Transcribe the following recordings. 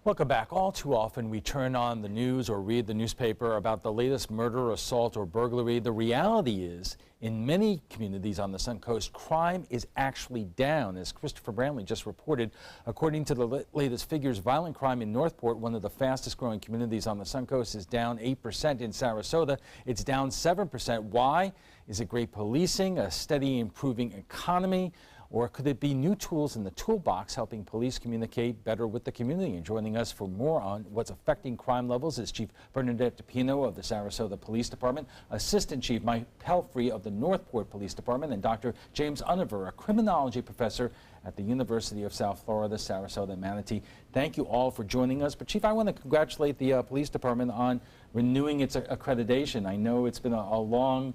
Welcome back. All too often we turn on the news or read the newspaper about the latest murder, assault, or burglary. The reality is, in many communities on the Sun Coast, crime is actually down. As Christopher Brantley just reported, according to the latest figures, violent crime in Northport, one of the fastest growing communities on the Sun Coast, is down 8%. In Sarasota, it's down 7%. Why? Is it great policing, a steady improving economy? Or could it be new tools in the toolbox helping police communicate better with the community? And joining us for more on what's affecting crime levels is Chief Bernadette DePino of the Sarasota Police Department, Assistant Chief Mike Pelfrey of the Northport Police Department, and Dr. James Univer, a criminology professor at the University of South Florida, Sarasota, Manatee. Thank you all for joining us. But Chief, I want to congratulate the Police Department on renewing its accreditation. I know it's been a long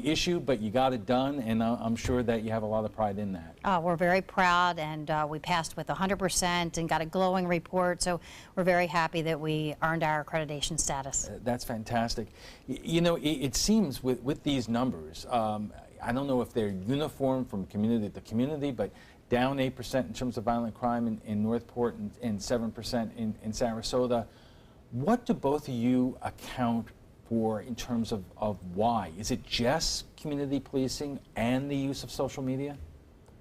issue, but you got it done, and I'm sure that you have a lot of pride in that. We're very proud, and we passed with 100% and got a glowing report, so we're very happy that we earned our accreditation status. That's fantastic. You know, it seems with these numbers, I don't know if they're uniform from community to community, but down 8% in terms of violent crime in Northport and 7% in Sarasota. What do both of you account for in terms of why? Is it just community policing and the use of social media?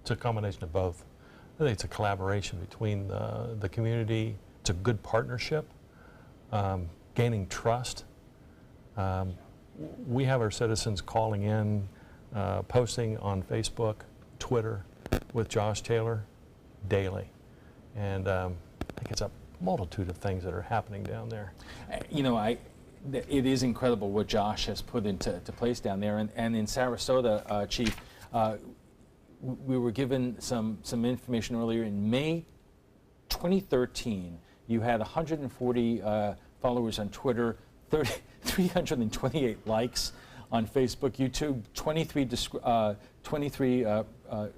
It's a combination of both. I think it's a collaboration between the community. It's a good partnership, gaining trust. We have our citizens calling in, posting on Facebook, Twitter with Josh Taylor daily. And I think it's a multitude of things that are happening down there. You know, it is incredible what Josh has put into place down there. And in Sarasota, Chief, we were given some information earlier. In May 2013, you had 140 followers on Twitter, 328 likes on Facebook, YouTube, 23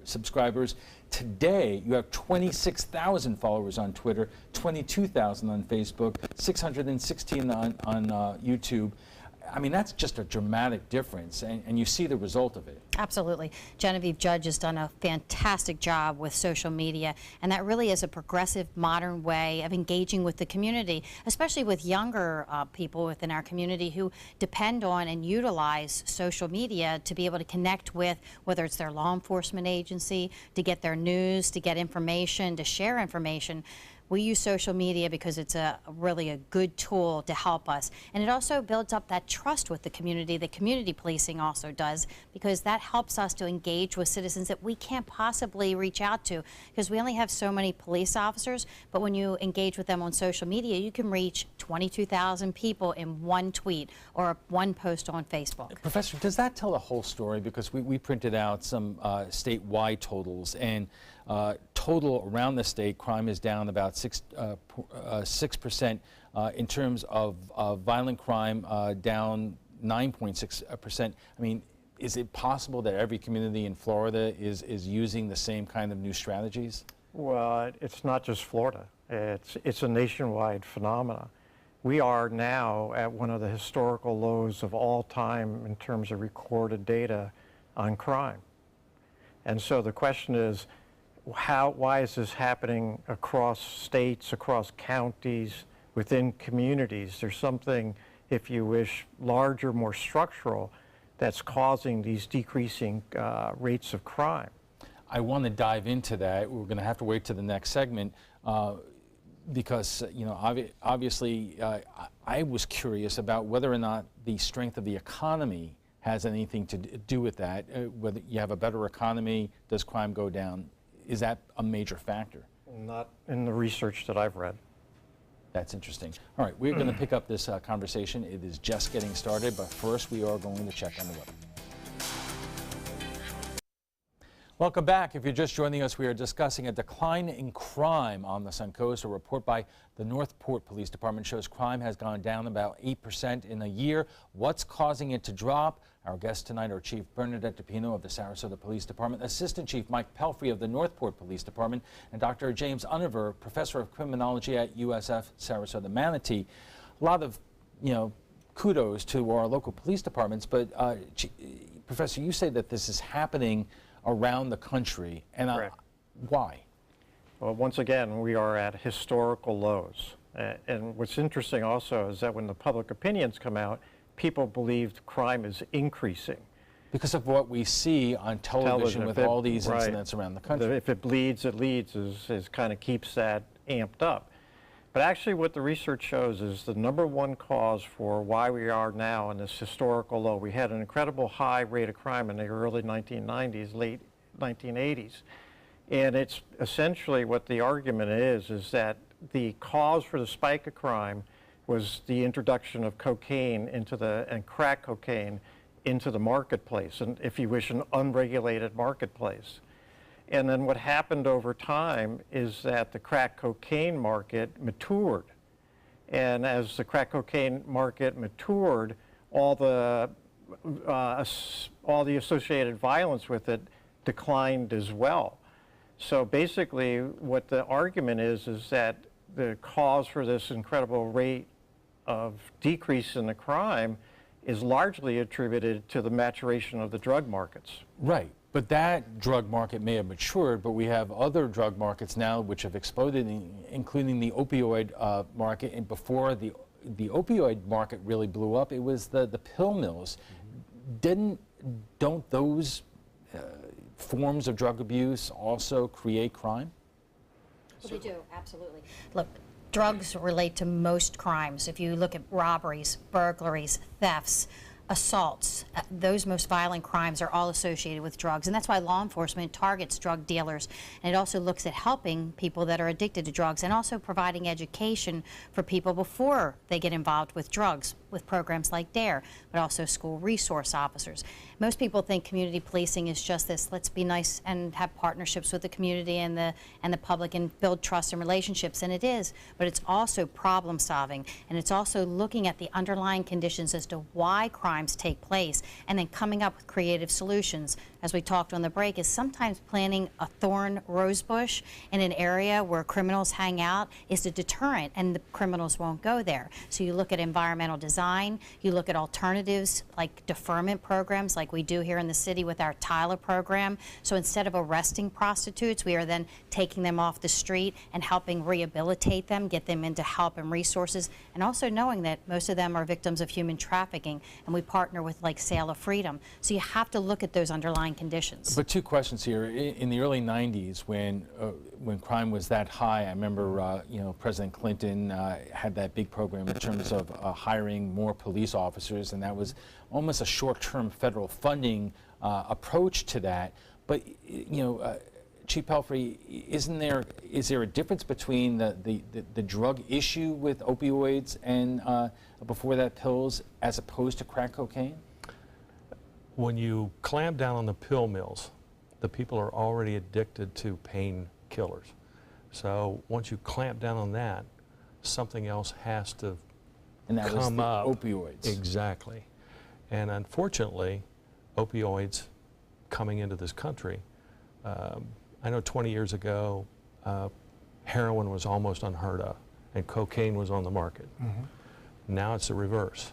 subscribers. Today, you have 26,000 followers on Twitter, 22,000 on Facebook, 616 on YouTube. I mean, that's just a dramatic difference, and you see the result of it. Absolutely. Genevieve Judge has done a fantastic job with social media, and that really is a progressive, modern way of engaging with the community, especially with younger people within our community who depend on and utilize social media to be able to connect with, whether it's their law enforcement agency, to get their news, to get information, to share information. We use social media because it's really a good tool to help us. And it also builds up that trust with the community that community policing also does, because that helps us to engage with citizens that we can't possibly reach out to, because we only have so many police officers. But when you engage with them on social media, you can reach 22,000 people in one tweet or one post on Facebook. Professor, does that tell the whole story? Because we printed out some statewide totals, and total around the state, crime is down about 6%. In terms of violent crime, down 9.6%. I mean, is it possible that every community in Florida is using the same kind of new strategies? Well, it's not just Florida. It's a nationwide phenomenon. We are now at one of the historical lows of all time in terms of recorded data on crime. And so the question is, why is this happening across states, across counties, within communities? There's something, if you wish, larger, more structural that's causing these decreasing rates of crime. I want to dive into that. We're going to have to wait to the next segment because, you know, obviously I was curious about whether or not the strength of the economy has anything to do with that. Whether you have a better economy, does crime go down? Is that a major factor? Not in the research that I've read. That's interesting. All right, we're going to pick up this conversation. It is just getting started, but first we are going to check on the weather. Welcome back. If you're just joining us, we are discussing a decline in crime on the Sun Coast. A report by the Northport Police Department shows crime has gone down about 8% in a year. What's causing it to drop? Our guests tonight are Chief Bernadette DePino of the Sarasota Police Department, Assistant Chief Mike Pelfrey of the Northport Police Department, and Dr. James Univer, Professor of Criminology at USF Sarasota Manatee. A lot of, you know, kudos to our local police departments, but Professor, you say that this is happening around the country, and Correct. Why? Well, once again, we are at historical lows. And what's interesting also is that when the public opinions come out, people believe crime is increasing. Because of what we see on television with all these right, incidents around the country. If it bleeds, it leads is kind of keeps that amped up. But actually what the research shows is the #1 cause for why we are now in this historical low. We had an incredible high rate of crime in the early 1990s, late 1980s. And it's essentially what the argument is that the cause for the spike of crime was the introduction of cocaine and crack cocaine into the marketplace, and if you wish, an unregulated marketplace. And then what happened over time is that the crack cocaine market matured. And as the crack cocaine market matured, all the associated violence with it declined as well. So basically what the argument is that the cause for this incredible rate of decrease in the crime is largely attributed to the maturation of the drug markets. Right, but that drug market may have matured, but we have other drug markets now which have exploded, including the opioid market. And before the opioid market really blew up, it was the pill mills. Don't those forms of drug abuse also create crime? Well, they do, absolutely. Look, drugs relate to most crimes. If you look at robberies, burglaries, thefts, assaults, those most violent crimes are all associated with drugs. And that's why law enforcement targets drug dealers. And it also looks at helping people that are addicted to drugs and also providing education for people before they get involved with drugs with programs like DARE, but also school resource officers. Most people think community policing is just this, let's be nice and have partnerships with the community and the public and build trust and relationships, and it is, but it's also problem solving, and it's also looking at the underlying conditions as to why crimes take place and then coming up with creative solutions. As we talked on the break, is sometimes planting a thorn rose bush in an area where criminals hang out is a deterrent, and the criminals won't go there. So you look at environmental design, you look at alternatives like deferment programs like we do here in the city with our Tyler program. So instead of arresting prostitutes, we are then taking them off the street and helping rehabilitate them, get them into help and resources, and also knowing that most of them are victims of human trafficking, and we partner with like Sale of Freedom. So you have to look at those underlying conditions. But two questions here. In the early 90s, when crime was that high, I remember President Clinton had that big program in terms of hiring more police officers, and that was almost a short-term federal funding approach to that. But Chief Pelfrey, is there a difference between the drug issue with opioids and before that pills as opposed to crack cocaine? When you clamp down on the pill mills, the people are already addicted to painkillers. So once you clamp down on that, something else has to and that come up. Was the opioids. Exactly. And unfortunately, opioids coming into this country, I know 20 years ago, heroin was almost unheard of, and cocaine was on the market. Mm-hmm. Now it's the reverse.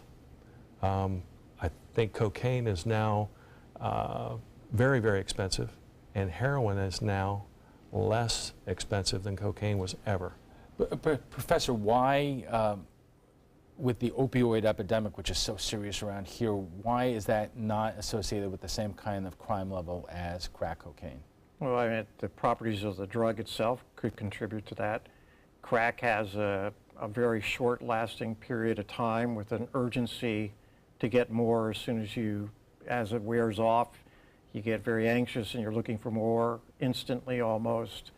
I think cocaine is now very, very expensive, and heroin is now less expensive than cocaine was ever. But Professor, why, with the opioid epidemic, which is so serious around here, why is that not associated with the same kind of crime level as crack cocaine? Well, I mean, the properties of the drug itself could contribute to that. Crack has a very short-lasting period of time with an urgency to get more as soon as it wears off. You get very anxious and you're looking for more instantly almost.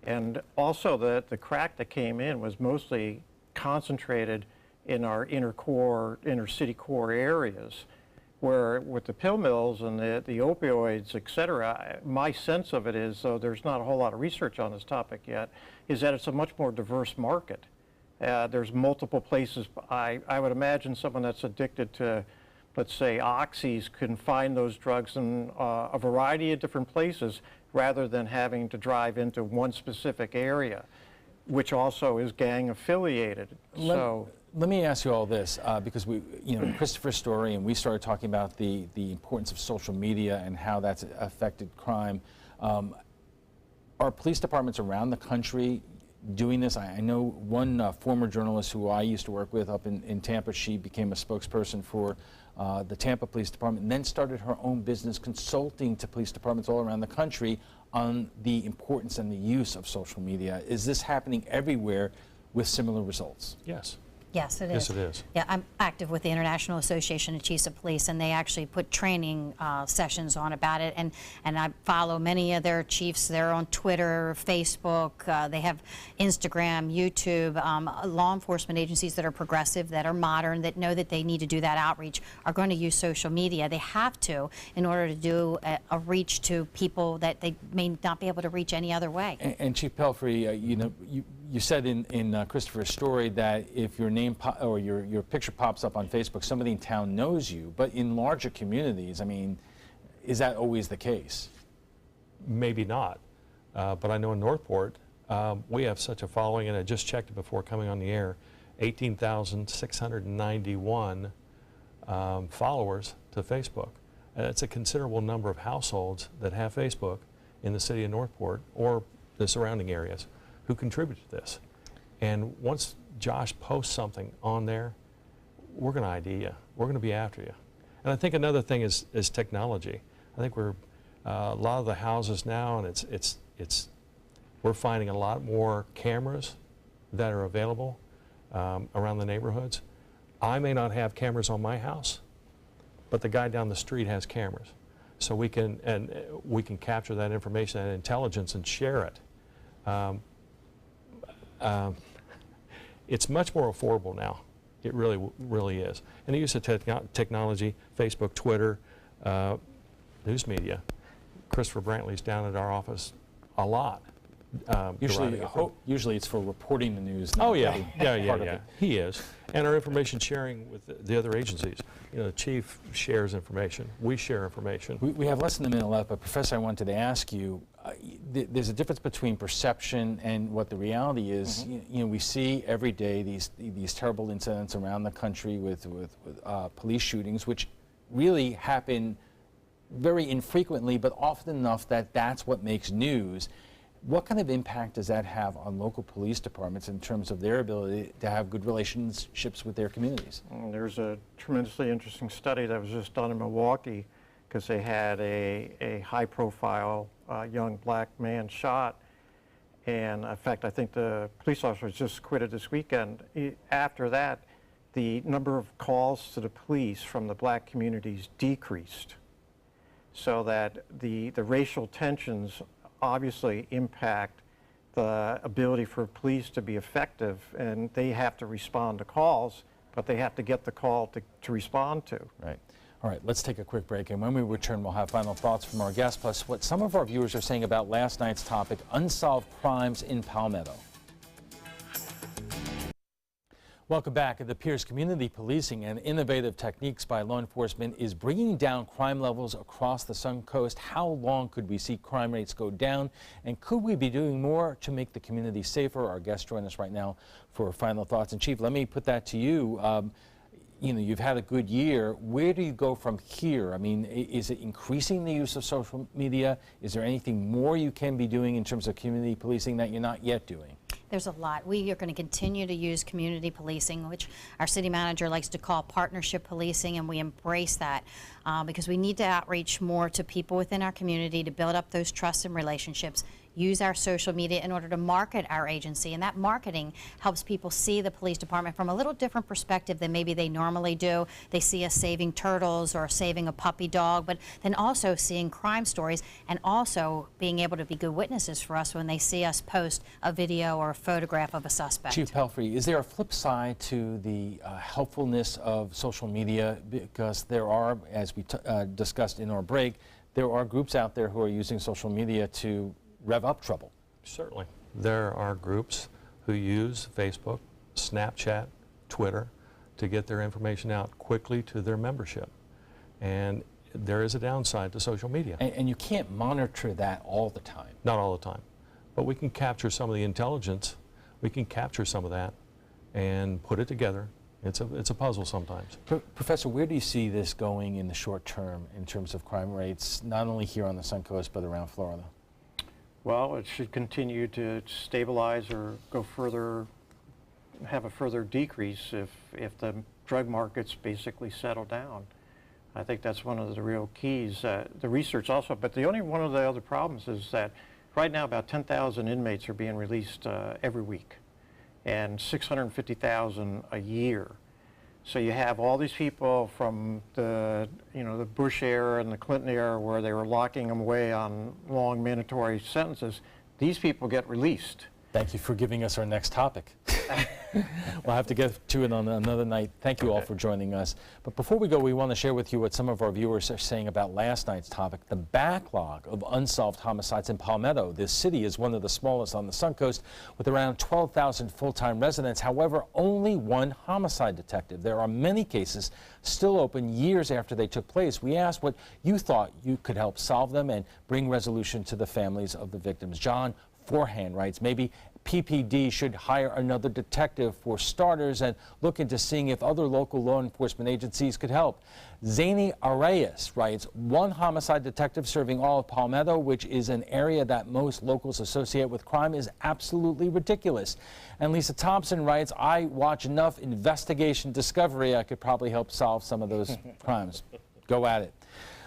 And also the crack that came in was mostly concentrated in our inner city core areas, where with the pill mills and the opioids, et cetera, my sense of it is, though there's not a whole lot of research on this topic yet, is that it's a much more diverse market. There's multiple places. I would imagine someone that's addicted to, let's say, oxys can find those drugs in a variety of different places rather than having to drive into one specific area, which also is gang affiliated. Let me ask you all this, because Christopher's story, and we started talking about the importance of social media and how that's affected crime. Are police departments around the country doing this? I know one former journalist who I used to work with up in Tampa, she became a spokesperson for the Tampa Police Department, and then started her own business consulting to police departments all around the country on the importance and the use of social media. Is this happening everywhere with similar results? Yes. Yes, it is. Yes, it is. Yeah, I'm active with the International Association of Chiefs of Police, and they actually put training sessions on about it. And I follow many of their chiefs. They're on Twitter, Facebook. They have Instagram, YouTube. Law enforcement agencies that are progressive, that are modern, that know that they need to do that outreach are going to use social media. They have to in order to do a reach to people that they may not be able to reach any other way. And Chief Pelfrey, you said in Christopher's story that if your name or your picture pops up on Facebook, somebody in town knows you. But in larger communities, I mean, is that always the case? Maybe not. But I know in Northport, we have such a following, and I just checked it before coming on the air, 18,691 followers to Facebook. That's a considerable number of households that have Facebook in the city of Northport or the surrounding areas who contribute to this. And once Josh posts something on there, we're going to ID you. We're going to be after you. And I think another thing is technology. I think we're a lot of the houses now, and we're finding a lot more cameras that are available around the neighborhoods. I may not have cameras on my house, but the guy down the street has cameras. So we can capture that information and intelligence and share it. It's much more affordable now. It really is. And the use of technology, Facebook, Twitter, news media. Christopher Brantley's down at our office a lot. Usually it's for reporting the news. Oh yeah, yeah. He is. And our information sharing with the other agencies. The chief shares information. We share information. We have less than a minute left, but Professor, I wanted to ask you, there's a difference between perception and what the reality is. Mm-hmm. We see every day these terrible incidents around the country with police shootings, which really happen very infrequently, but often enough that that's what makes news. What kind of impact does that have on local police departments in terms of their ability to have good relationships with their communities? There's a tremendously interesting study that was just done in Milwaukee because they had a high-profile young black man shot. And in fact, I think the police officer was just acquitted this weekend. After that, the number of calls to the police from the black communities decreased, so that the racial tensions obviously impact the ability for police to be effective, and they have to respond to calls, but they have to get the call to respond to. Right. All right, let's take a quick break, and when we return, we'll have final thoughts from our guests, plus what some of our viewers are saying about last night's topic, unsolved crimes in Palmetto. Welcome back. It appears community policing and innovative techniques by law enforcement is bringing down crime levels across the Suncoast. How long could we see crime rates go down? And could we be doing more to make the community safer? Our guests join us right now for final thoughts. And Chief, let me put that to you. You've had a good year. Where do you go from here? I mean, is it increasing the use of social media? Is there anything more you can be doing in terms of community policing that you're not yet doing? There's a lot. We are going to continue to use community policing, which our city manager likes to call partnership policing, and we embrace that because we need to outreach more to people within our community to build up those trust and relationships, use our social media in order to market our agency, and that marketing helps people see the police department from a little different perspective than maybe they normally do. They see us saving turtles or saving a puppy dog, but then also seeing crime stories and also being able to be good witnesses for us when they see us post a video or a photograph of a suspect. Chief Pelfrey, is there a flip side to the helpfulness of social media? Because there are, as we discussed in our break, there are groups out there who are using social media to rev up trouble. Certainly. There are groups who use Facebook, Snapchat, Twitter to get their information out quickly to their membership. And there is a downside to social media. And you can't monitor that all the time. Not all the time. But we can capture some of the intelligence. We can capture some of that and put it together. It's a puzzle sometimes. Professor, where do you see this going in the short term in terms of crime rates, not only here on the Suncoast but around Florida? Well, it should continue to stabilize or go further, have a further decrease if the drug markets basically settle down. I think that's one of the real keys. The research also, but the only one of the other problems is that right now about 10,000 inmates are being released every week, and 650,000 a year. So you have all these people from the Bush era and the Clinton era where they were locking them away on long mandatory sentences. These people get released. Thank you for giving us our next topic. We'll have to get to it on another night. Thank you all for joining us. But before we go, we want to share with you what some of our viewers are saying about last night's topic, the backlog of unsolved homicides in Palmetto. This city is one of the smallest on the Suncoast with around 12,000 full-time residents. However, only one homicide detective. There are many cases still open years after they took place. We asked what you thought you could help solve them and bring resolution to the families of the victims. John Forehand writes, maybe PPD should hire another detective for starters and look into seeing if other local law enforcement agencies could help. Zany Arias writes, one homicide detective serving all of Palmetto, which is an area that most locals associate with crime, is absolutely ridiculous. And Lisa Thompson writes, I watch enough investigation Discovery, I could probably help solve some of those crimes. Go at it.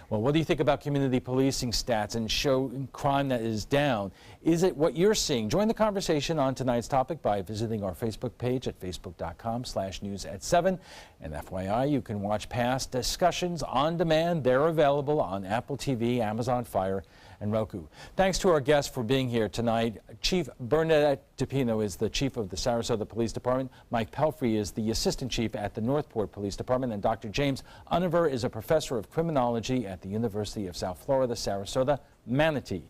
Well, what do you think about community policing stats and showing crime that is down? Is it what you're seeing? Join the conversation on tonight's topic by visiting our Facebook page at facebook.com/news@7. And FYI, you can watch past discussions on demand. They're available on Apple TV, Amazon Fire, and Roku. Thanks to our guests for being here tonight. Chief Bernadette DePino is the chief of the Sarasota Police Department. Mike Pelfrey is the assistant chief at the Northport Police Department. And Dr. James Univer is a professor of criminology at the University of South Florida, Sarasota, Manatee.